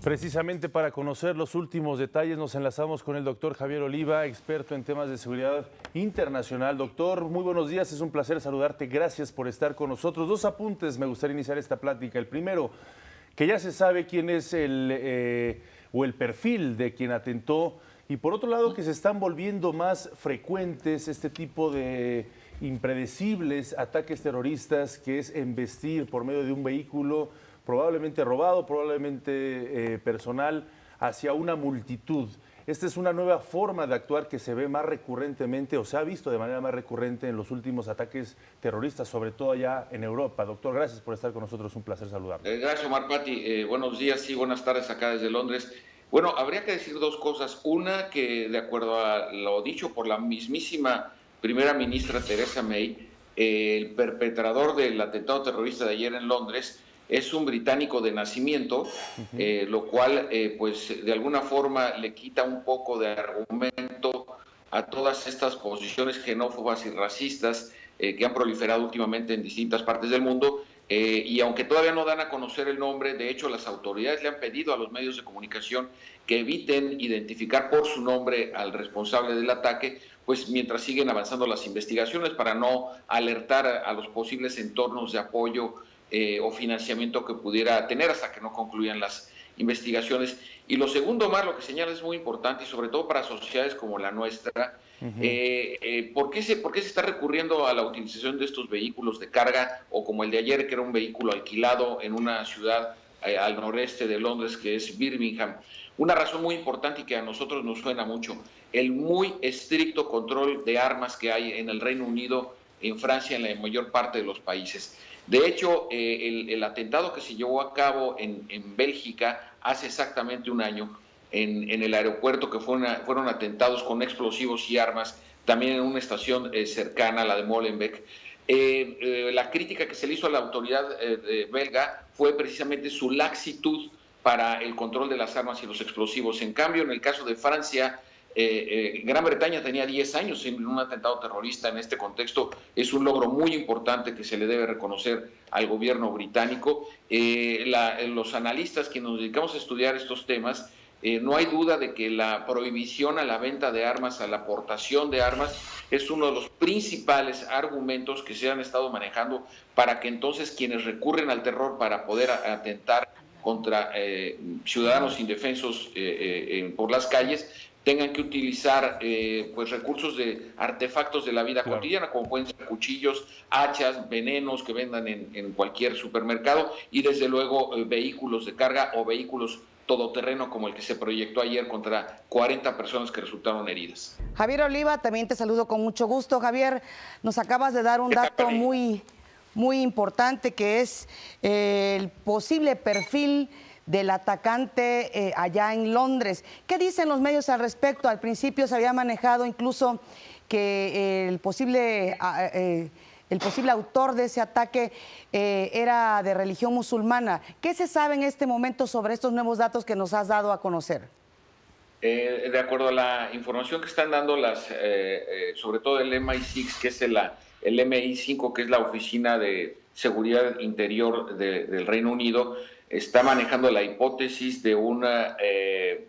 Precisamente para conocer los últimos detalles nos enlazamos con el doctor Javier Oliva, experto en temas de seguridad internacional. Doctor, muy buenos días, es un placer saludarte, gracias por estar con nosotros. Dos apuntes me gustaría iniciar esta plática. El primero, que ya se sabe quién es el perfil de quien atentó, y por otro lado que se están volviendo más frecuentes este tipo de impredecibles ataques terroristas, que es embestir por medio de un vehículo probablemente robado, probablemente personal, hacia una multitud. Esta es una nueva forma de actuar que se ve más recurrentemente, o se ha visto de manera más recurrente en los últimos ataques terroristas, sobre todo allá en Europa. Doctor, gracias por estar con nosotros, un placer saludarlo. Gracias, Omar Pati. Buenos días y buenas tardes acá desde Londres. Bueno, habría que decir dos cosas. Una, que de acuerdo a lo dicho por la mismísima primera ministra Theresa May, el perpetrador del atentado terrorista de ayer en Londres es un británico de nacimiento, lo cual pues de alguna forma le quita un poco de argumento a todas estas posiciones xenófobas y racistas que han proliferado últimamente en distintas partes del mundo. Y aunque todavía no dan a conocer el nombre, de hecho las autoridades le han pedido a los medios de comunicación que eviten identificar por su nombre al responsable del ataque, pues mientras siguen avanzando las investigaciones, para no alertar a los posibles entornos de apoyo o financiamiento que pudiera tener hasta que no concluyan las investigaciones. Y lo segundo, Omar, lo que señala es muy importante, y sobre todo para sociedades como la nuestra. ¿Por qué se está recurriendo a la utilización de estos vehículos de carga, o como el de ayer, que era un vehículo alquilado en una ciudad al noreste de Londres, que es Birmingham? Una razón muy importante y que a nosotros nos suena mucho: el muy estricto control de armas que hay en el Reino Unido, en Francia, en la mayor parte de los países. De hecho, el atentado que se llevó a cabo en Bélgica hace exactamente un año, en el aeropuerto, que fueron atentados con explosivos y armas, también en una estación cercana a la de Molenbeek. La crítica que se le hizo a la autoridad belga fue precisamente su laxitud para el control de las armas y los explosivos. En cambio, en el caso de Francia, Gran Bretaña tenía 10 años en un atentado terrorista. En este contexto es un logro muy importante que se le debe reconocer al gobierno británico. Los analistas que nos dedicamos a estudiar estos temas, no hay duda de que la prohibición a la venta de armas, a la aportación de armas, es uno de los principales argumentos que se han estado manejando para que entonces quienes recurren al terror para poder atentar contra ciudadanos indefensos por las calles tengan que utilizar pues recursos de artefactos de la vida cotidiana, como pueden ser cuchillos, hachas, venenos que vendan en cualquier supermercado, y desde luego vehículos de carga o vehículos todoterreno como el que se proyectó ayer contra 40 personas que resultaron heridas. Javier Oliva, también te saludo con mucho gusto. Javier, nos acabas de dar un dato muy importante, que es el posible perfil del atacante allá en Londres. ¿Qué dicen los medios al respecto? Al principio se había manejado incluso que el posible autor de ese ataque era de religión musulmana. ¿Qué se sabe en este momento sobre estos nuevos datos que nos has dado a conocer? De acuerdo a la información que están dando sobre todo el MI6, que es el MI5, que es la Oficina de Seguridad Interior del Reino Unido, está manejando la hipótesis de un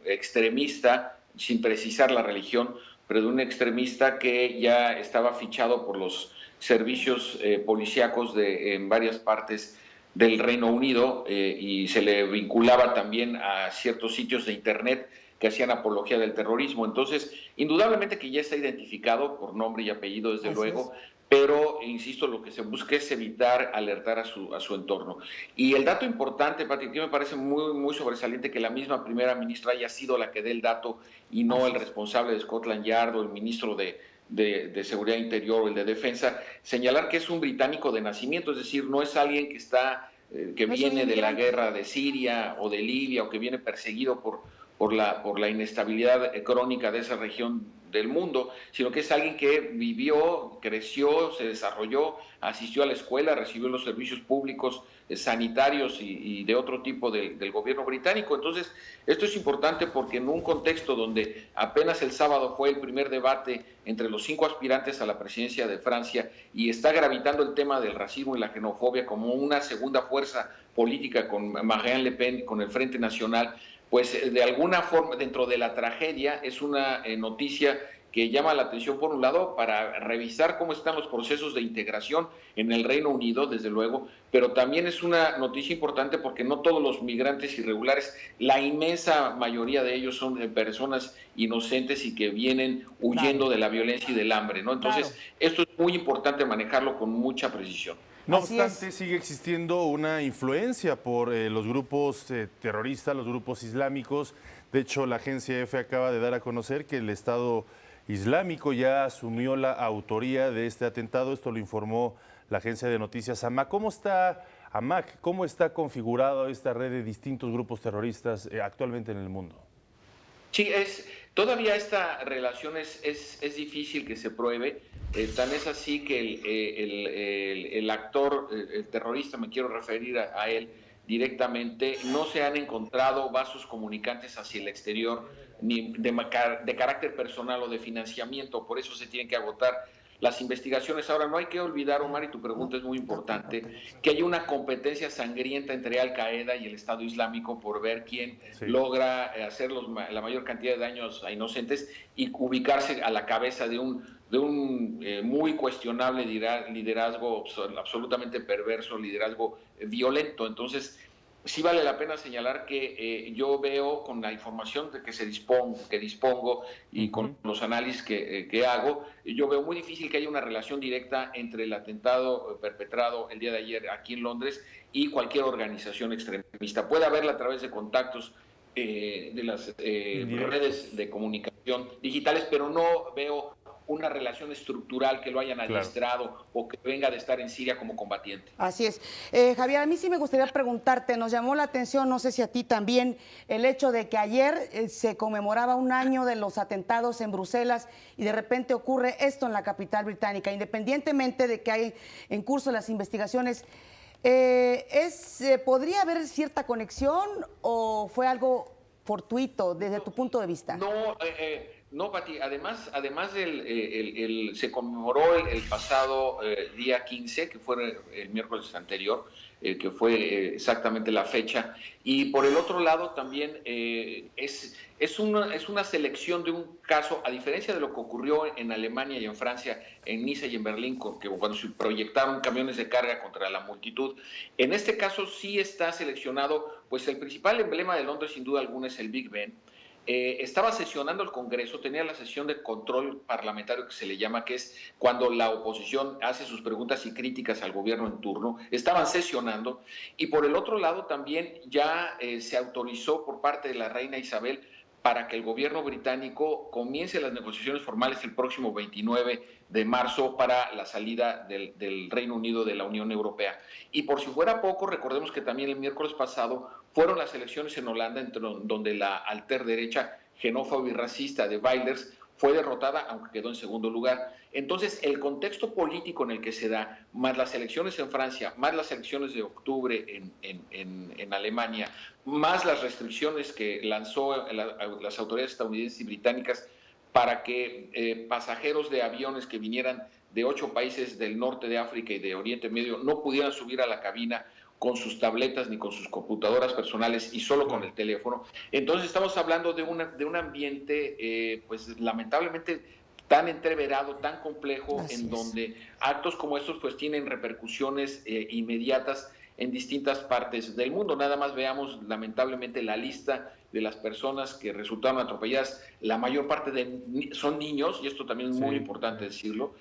extremista, sin precisar la religión, pero de un extremista que ya estaba fichado por los servicios policíacos en varias partes del Reino Unido, y se le vinculaba también a ciertos sitios de internet que hacían apología del terrorismo. Entonces, indudablemente que ya está identificado por nombre y apellido, desde luego, pero, insisto, lo que se busca es evitar alertar a su entorno. Y el dato importante, Pati, que me parece muy sobresaliente, que la misma primera ministra haya sido la que dé el dato y no el responsable de Scotland Yard o el ministro de Seguridad Interior o el de Defensa, señalar que es un británico de nacimiento, es decir, no es alguien que viene de la guerra de Siria o de Libia, o que viene perseguido por la inestabilidad crónica de esa región del mundo, sino que es alguien que vivió, creció, se desarrolló, asistió a la escuela, recibió los servicios públicos sanitarios y de otro tipo del gobierno británico. Entonces, esto es importante porque en un contexto donde apenas el sábado fue el primer debate entre los 5 aspirantes a la presidencia de Francia, y está gravitando el tema del racismo y la xenofobia como una segunda fuerza política con Marine Le Pen, con el Frente Nacional, pues de alguna forma, dentro de la tragedia, es una noticia que llama la atención, por un lado, para revisar cómo están los procesos de integración en el Reino Unido, desde luego, pero también es una noticia importante porque no todos los migrantes irregulares, la inmensa mayoría de ellos son personas inocentes y que vienen huyendo de la violencia y del hambre, ¿no? Entonces, esto es muy importante manejarlo con mucha precisión. No obstante, sigue existiendo una influencia por los grupos terroristas, los grupos islámicos. De hecho, la agencia EFE acaba de dar a conocer que el Estado Islámico ya asumió la autoría de este atentado. Esto lo informó la agencia de noticias AMAC. ¿Cómo está configurada esta red de distintos grupos terroristas actualmente en el mundo? Sí, todavía esta relación es difícil que se pruebe. Tan es así que el actor, el terrorista, me quiero referir a él directamente, no se han encontrado vasos comunicantes hacia el exterior, ni de carácter personal o de financiamiento. Por eso se tienen que agotar las investigaciones. Ahora, no hay que olvidar, Omar, y tu pregunta es muy importante, que hay una competencia sangrienta entre Al-Qaeda y el Estado Islámico por ver quién logra hacer la mayor cantidad de daños a inocentes y ubicarse a la cabeza de un muy cuestionable liderazgo, absolutamente perverso, liderazgo violento. Entonces, sí vale la pena señalar que yo veo, con la información de que dispongo y con los análisis que hago, yo veo muy difícil que haya una relación directa entre el atentado perpetrado el día de ayer aquí en Londres y cualquier organización extremista. Puede haberla a través de contactos de las redes de comunicación digitales, pero no veo una relación estructural que lo hayan adiestrado o que venga de estar en Siria como combatiente. Así es. Javier, a mí sí me gustaría preguntarte, nos llamó la atención, no sé si a ti también, el hecho de que ayer se conmemoraba un año de los atentados en Bruselas y de repente ocurre esto en la capital británica, independientemente de que hay en curso las investigaciones. ¿Podría haber cierta conexión o fue algo fortuito desde tu punto de vista? No, Pati, además se conmemoró el pasado día 15, que fue el miércoles anterior, que fue exactamente la fecha, y por el otro lado también es una selección de un caso, a diferencia de lo que ocurrió en Alemania y en Francia, en Niza y en Berlín, cuando se proyectaron camiones de carga contra la multitud. En este caso sí está seleccionado, pues el principal emblema de Londres sin duda alguna es el Big Ben. Estaba sesionando el Congreso, tenía la sesión de control parlamentario que se le llama, que es cuando la oposición hace sus preguntas y críticas al gobierno en turno. Estaban sesionando y por el otro lado también ya se autorizó por parte de la reina Isabel para que el gobierno británico comience las negociaciones formales el próximo 29 de marzo para la salida del Reino Unido de la Unión Europea. Y por si fuera poco, recordemos que también el miércoles pasado fueron las elecciones en Holanda, donde la alterderecha xenófoba y racista de Wilders fue derrotada, aunque quedó en segundo lugar. Entonces, el contexto político en el que se da, más las elecciones en Francia, más las elecciones de octubre en Alemania, más las restricciones que lanzó las autoridades estadounidenses y británicas para que pasajeros de aviones que vinieran de 8 países del norte de África y de Oriente Medio no pudieran subir a la cabina con sus tabletas ni con sus computadoras personales y solo con el teléfono. Entonces estamos hablando de un ambiente, pues lamentablemente tan entreverado, tan complejo, donde actos como estos pues tienen repercusiones inmediatas en distintas partes del mundo. Nada más veamos lamentablemente la lista de las personas que resultaron atropelladas. La mayor parte son niños, y esto también es muy importante decirlo.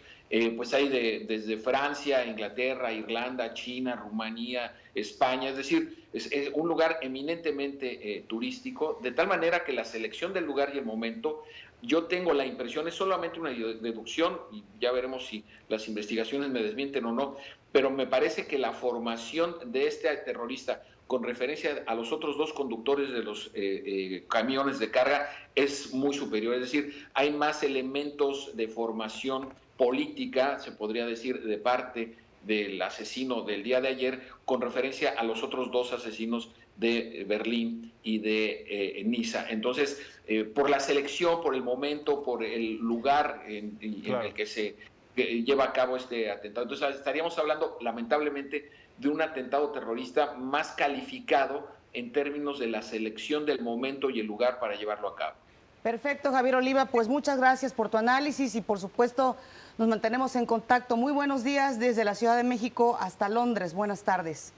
Pues hay desde Francia, Inglaterra, Irlanda, China, Rumanía, España, es decir, es un lugar eminentemente turístico, de tal manera que la selección del lugar y el momento, yo tengo la impresión, es solamente una deducción, y ya veremos si las investigaciones me desmienten o no, pero me parece que la formación de este terrorista con referencia a los otros 2 conductores de los camiones de carga es muy superior, es decir, hay más elementos de formación política, se podría decir, de parte del asesino del día de ayer con referencia a los otros 2 asesinos de Berlín y de Niza. Entonces, por la selección, por el momento, por el lugar en el que se lleva a cabo este atentado. Entonces, estaríamos hablando, lamentablemente, de un atentado terrorista más calificado en términos de la selección del momento y el lugar para llevarlo a cabo. Perfecto, Javier Oliva, pues muchas gracias por tu análisis y por supuesto nos mantenemos en contacto. Muy buenos días desde la Ciudad de México hasta Londres. Buenas tardes.